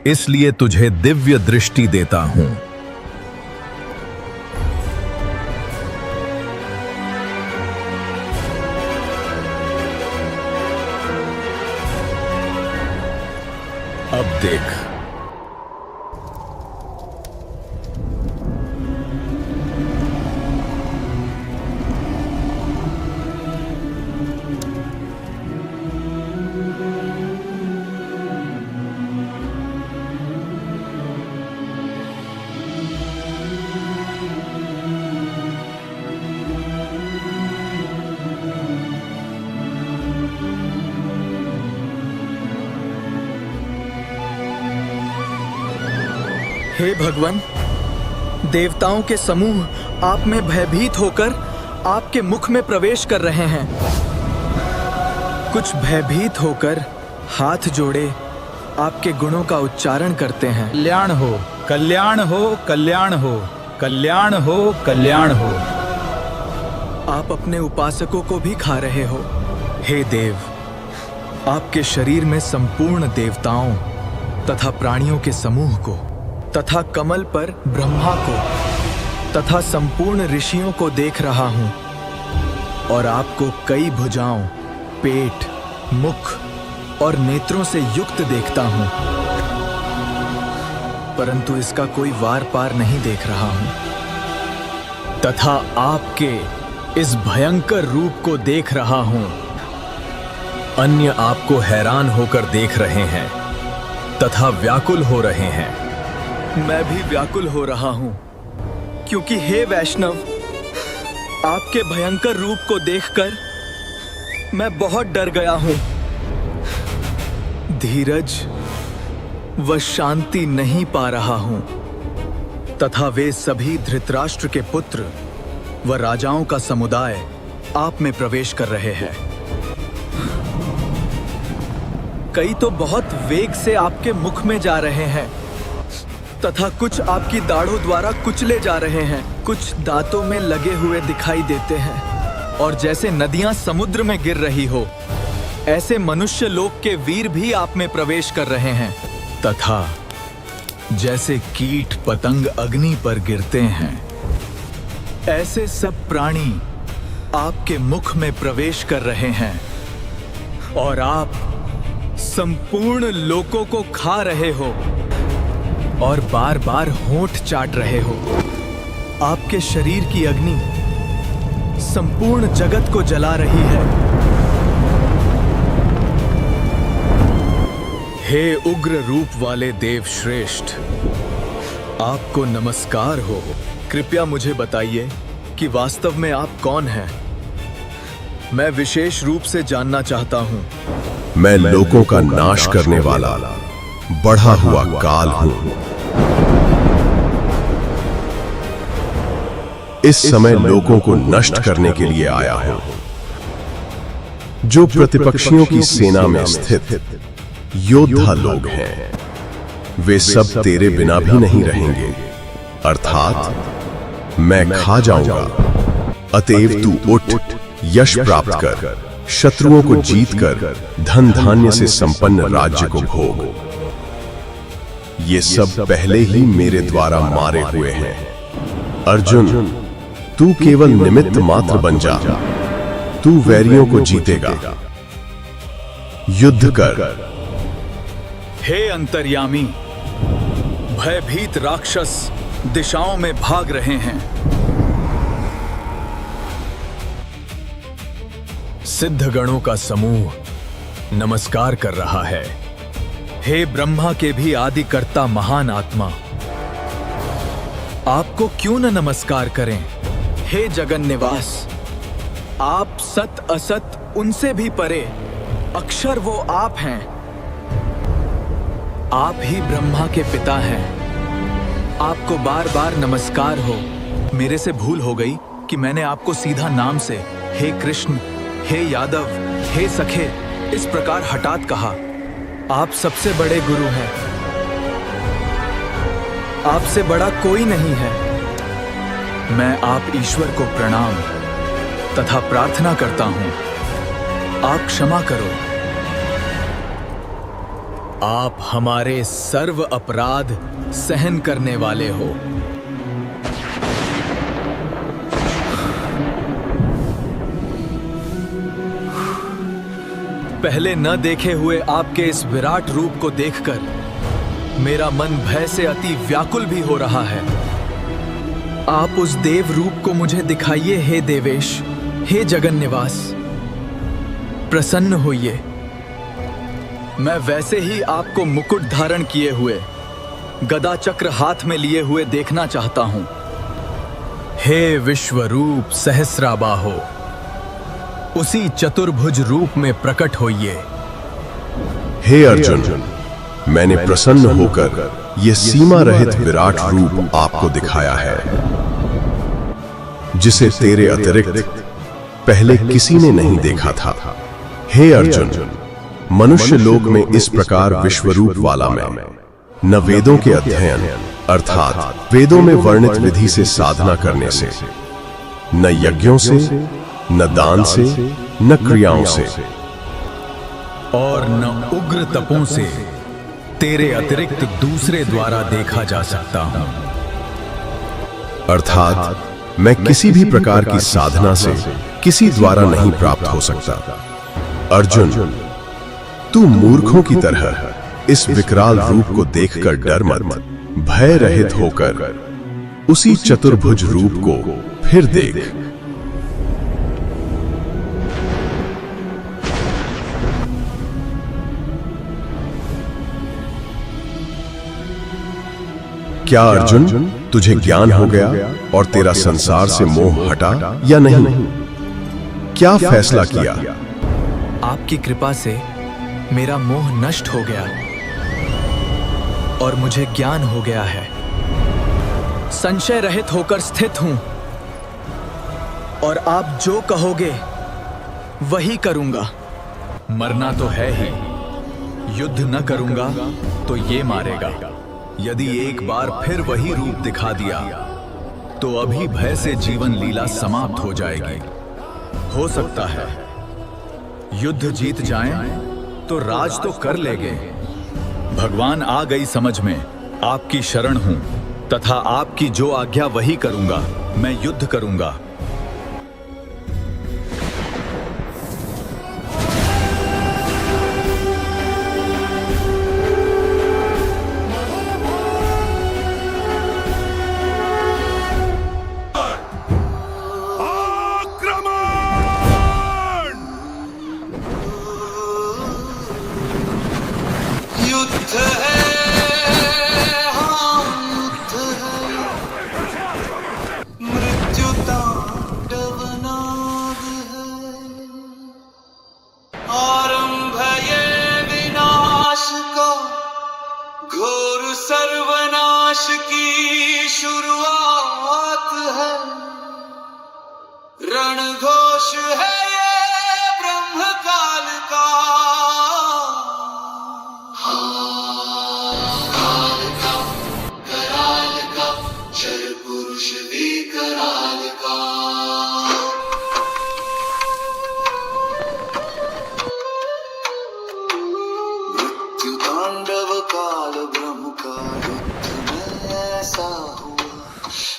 इसलिए तुझे दिव्य दृष्टि देता हूं। अब देख, हे भगवान, देवताओं के समूह आप में भयभीत होकर आपके मुख में प्रवेश कर रहे हैं। कुछ भयभीत होकर हाथ जोड़े आपके गुणों का उच्चारण करते हैं। कल्याण हो, कल्याण हो, कल्याण हो, कल्याण हो, कल्याण हो। आप अपने उपासकों को भी खा रहे हो। हे देव, आपके शरीर में संपूर्ण देवताओं तथा प्राणियों के समूह को तथा कमल पर ब्रह्मा को तथा संपूर्ण ऋषियों को देख रहा हूं, और आपको कई भुजाओं, पेट, मुख और नेत्रों से युक्त देखता हूं, परंतु इसका कोई वार पार नहीं देख रहा हूं। तथा आपके इस भयंकर रूप को देख रहा हूं। अन्य आपको हैरान होकर देख रहे हैं तथा व्याकुल हो रहे हैं। मैं भी व्याकुल हो रहा हूं, क्योंकि हे वैष्णव, आपके भयंकर रूप को देखकर मैं बहुत डर गया हूं। धीरज व शांति नहीं पा रहा हूं, तथा वे सभी धृतराष्ट्र के पुत्र व राजाओं का समुदाय आप में प्रवेश कर रहे हैं। कई तो बहुत वेग से आपके मुख में जा रहे हैं, तथा कुछ आपकी दाढ़ों द्वारा कुचले जा रहे हैं। कुछ दांतों में लगे हुए दिखाई देते हैं, और जैसे नदियां समुद्र में गिर रही हो, ऐसे मनुष्य लोक के वीर भी आप में प्रवेश कर रहे हैं। तथा जैसे कीट पतंग अग्नि पर गिरते हैं, ऐसे सब प्राणी आपके मुख में प्रवेश कर रहे हैं, और आप संपूर्ण लोकों को खा रहे हो और बार बार होंठ चाट रहे हो। आपके शरीर की अग्नि संपूर्ण जगत को जला रही है। हे उग्र रूप वाले देव श्रेष्ठ, आपको नमस्कार हो। कृपया मुझे बताइए कि वास्तव में आप कौन हैं? मैं विशेष रूप से जानना चाहता हूं। मैं लोगों का नाश करने वाला बढ़ा हुआ काल हूं। इस समय लोगों को नष्ट करने के लिए आया हूं। जो प्रतिपक्षियों की सेना में स्थित योद्धा लोग हैं, वे सब तेरे बिना भी नहीं रहेंगे, अर्थात मैं खा जाऊंगा। अतएव तू उठ, यश प्राप्त कर, शत्रुओं को जीतकर धन धान्य से संपन्न राज्य को भोग। ये सब पहले ही मेरे द्वारा मारे हुए हैं। अर्जुन, तू केवल निमित्त मात्र बन जा। तू वैरियों को जीतेगा। युद्ध कर। हे अंतर्यामी, भयभीत राक्षस दिशाओं में भाग रहे हैं। सिद्ध गणों का समूह नमस्कार कर रहा है। हे ब्रह्मा के भी आदिकर्ता महान आत्मा, आपको क्यों न नमस्कार करें। हे जगन निवास, आप सत असत उनसे भी परे, अक्षर वो आप हैं। आप ही ब्रह्मा के पिता हैं। आपको बार बार नमस्कार हो। मेरे से भूल हो गई कि मैंने आपको सीधा नाम से हे कृष्ण, हे यादव, हे सखे इस प्रकार हठात कहा। आप सबसे बड़े गुरु हैं। आपसे बड़ा कोई नहीं है। मैं आप ईश्वर को प्रणाम तथा प्रार्थना करता हूं। आप क्षमा करो। आप हमारे सर्व अपराध सहन करने वाले हो। पहले न देखे हुए आपके इस विराट रूप को देखकर मेरा मन भय से अति व्याकुल भी हो रहा है। आप उस देव रूप को मुझे दिखाइए हे देवेश, हे जगन निवास। प्रसन्न होइए। मैं वैसे ही आपको मुकुट धारण किए हुए, गदा चक्र हाथ में लिए हुए देखना चाहता हूं। हे विश्वरूप सहस्राबाहो, उसी चतुर्भुज रूप में प्रकट होइए। हे अर्जुन, मैंने प्रसन्न होकर यह सीमा रहित विराट रूप आपको दिखाया है, जिसे तेरे अतिरिक्त पहले किसी ने नहीं देखा था। हे अर्जुन, मनुष्य लोक में इस प्रकार विश्वरूप वाला मैं न वेदों के अध्ययन अर्थात वेदों में वर्णित विधि से साधना करने से, न यज्ञों से, न दान से, न क्रियाओं से, और न उग्र तपों से तेरे अतिरिक्त दूसरे द्वारा देखा जा सकता हूं। अर्थात मैं किसी भी प्रकार की साधना से किसी द्वारा नहीं प्राप्त हो सकता। अर्जुन, तू मूर्खों की तरह इस विकराल रूप को देखकर डर मत, भय रहित होकर उसी चतुर्भुज रूप को फिर देख। क्या अर्जुन, तुझे ज्ञान हो गया और तेरा संसार से मोह हटा या नहीं? क्या फैसला किया? आपकी कृपा से मेरा मोह नष्ट हो गया और मुझे ज्ञान हो गया है। संशय रहित होकर स्थित हूं और आप जो कहोगे वही करूंगा। मरना तो है ही, युद्ध न करूंगा तो ये मारेगा। यदि एक बार फिर वही रूप दिखा दिया तो अभी भय से जीवन लीला समाप्त हो जाएगी। हो सकता है युद्ध जीत जाएं तो राज तो कर लेंगे। भगवान आ गई समझ में, आपकी शरण हूं तथा आपकी जो आज्ञा वही करूंगा। मैं युद्ध करूंगा। सर्वनाश की शुरुआत है, रणघोष है ये ब्रह्म काल का। काल का कराल का, जल पुरुष भी कराल का। मृत्यु तांडव काल ब्रह्म का ऐसा हुआ,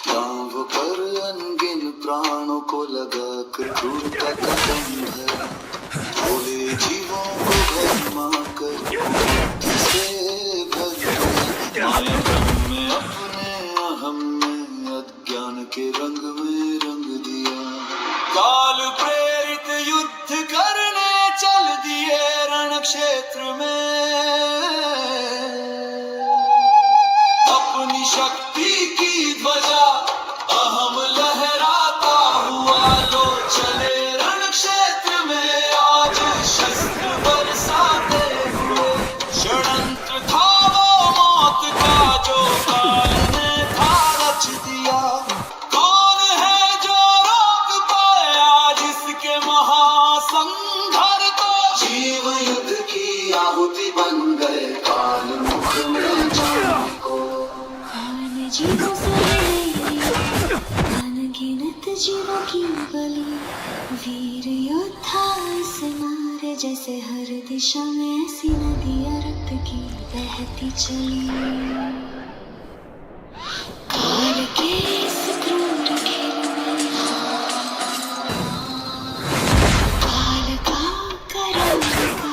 गांव पर अनगिन प्राणों को लगा कर क्रूरता का दंभ, भोले जीवों को भरमा कर से माया में अपने अहम में अज्ञान के रंग में रंग दिया। काल प्रेरित युद्ध करने चल दिए रण क्षेत्र में, शक्ति की ध्वजा अहम लहराता हुआ लो चले रण क्षेत्र में। आज शस्त्र बरसाते हुए षड्यंत्र था वो मौत का, जो काल ने था रच दिया। कौन है जो रोक पाया जिसके महासंघर को? जीव युद्ध की आहुति बन गए काल मुख में जाने को। जीवों से अनगिनत जीवों की बलि, वीर योद्धा इस मारे जैसे हर दिशा में ऐसी नदियां रक्त की बहती चली। काल के इस क्रूर खेल में काल का कराल का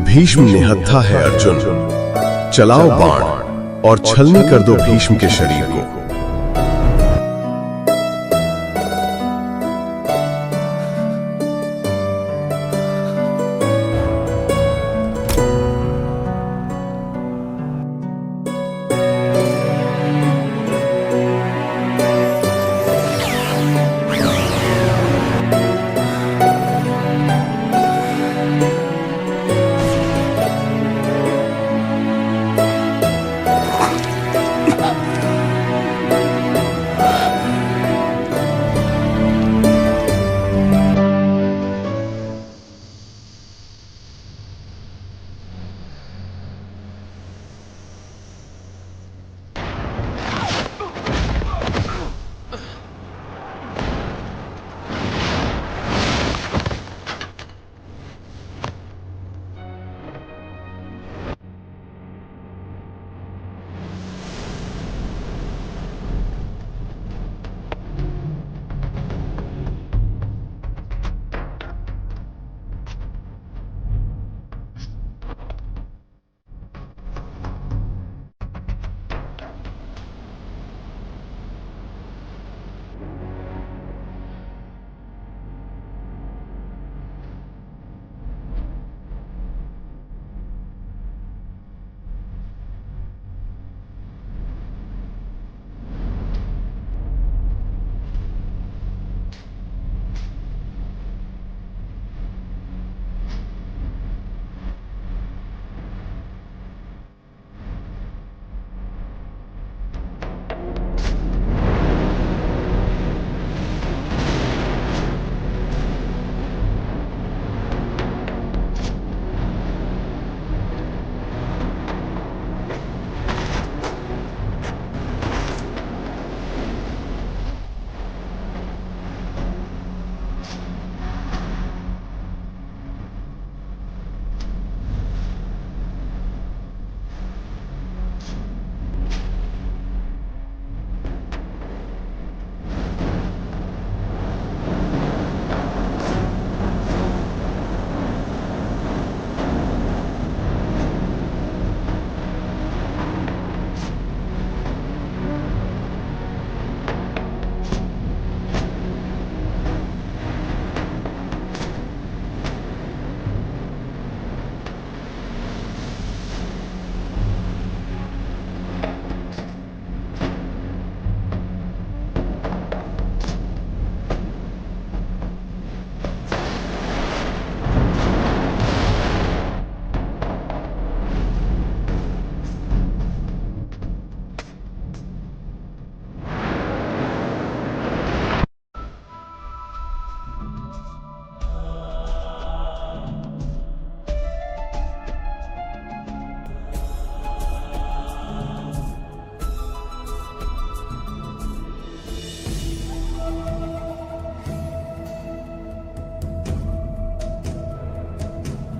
भीष्म निहत्था है अर्जुन, चलाओ बाण और छलनी कर दो भीष्म के शरीर को।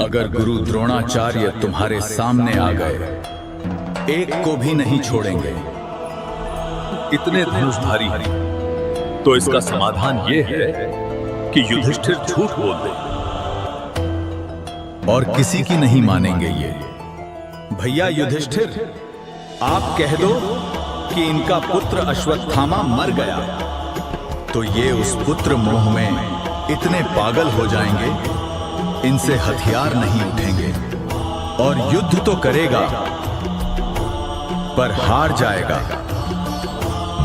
अगर गुरु द्रोणाचार्य तुम्हारे सामने आ गए, एक को भी नहीं छोड़ेंगे। इतने धनुषधारी तो इसका समाधान ये है कि युधिष्ठिर झूठ बोल दे। और किसी की नहीं मानेंगे ये। भैया युधिष्ठिर, आप कह दो कि इनका पुत्र अश्वत्थामा मर गया, तो ये उस पुत्र मोह में इतने पागल हो जाएंगे, इनसे हथियार नहीं उठेंगे और युद्ध तो करेगा पर हार जाएगा,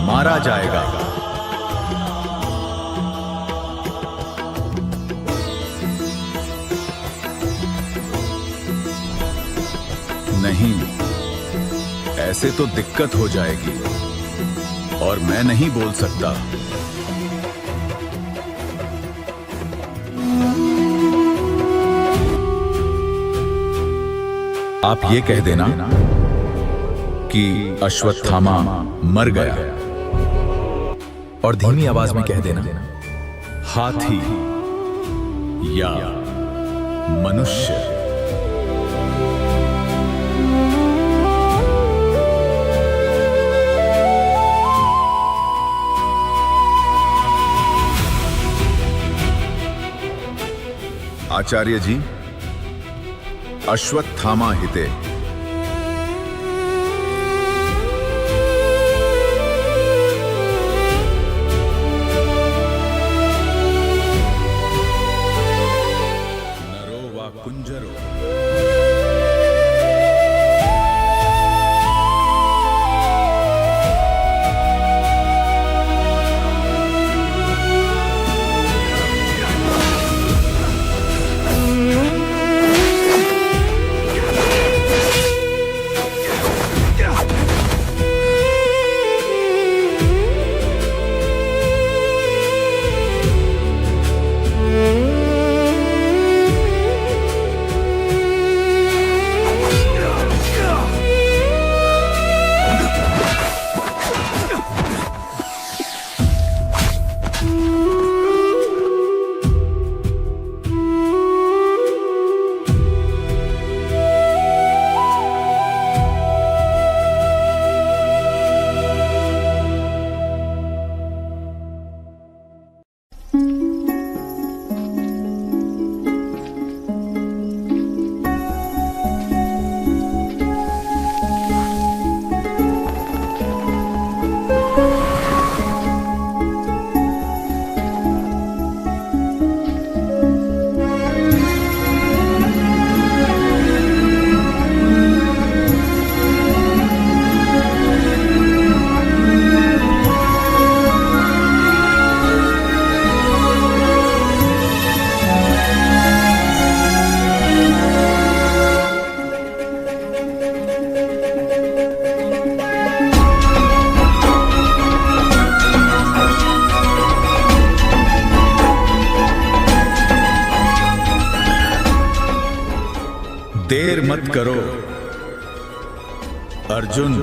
मारा जाएगा। नहीं, ऐसे तो दिक्कत हो जाएगी और मैं नहीं बोल सकता। आप ये कह देना कि अश्वत्थामा मर गया और धीमी आवाज में कह देना, हाथी या मनुष्य। आचार्य जी, अश्वत्थामा हिते। नरो वा कुंजरो। देर मत करो अर्जुन।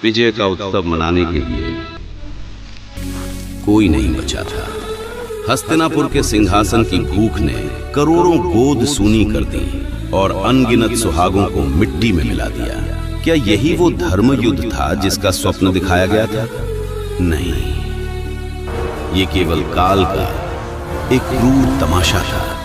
विजय का उत्सव मनाने के लिए कोई नहीं बचा था। हस्तिनापुर के सिंहासन की भूख ने करोड़ों गोद सूनी कर दी और अनगिनत सुहागों को मिट्टी में मिला दिया। क्या यही वो धर्म युद्ध था जिसका स्वप्न दिखाया गया था? नहीं, ये केवल काल का एक क्रूर तमाशा था।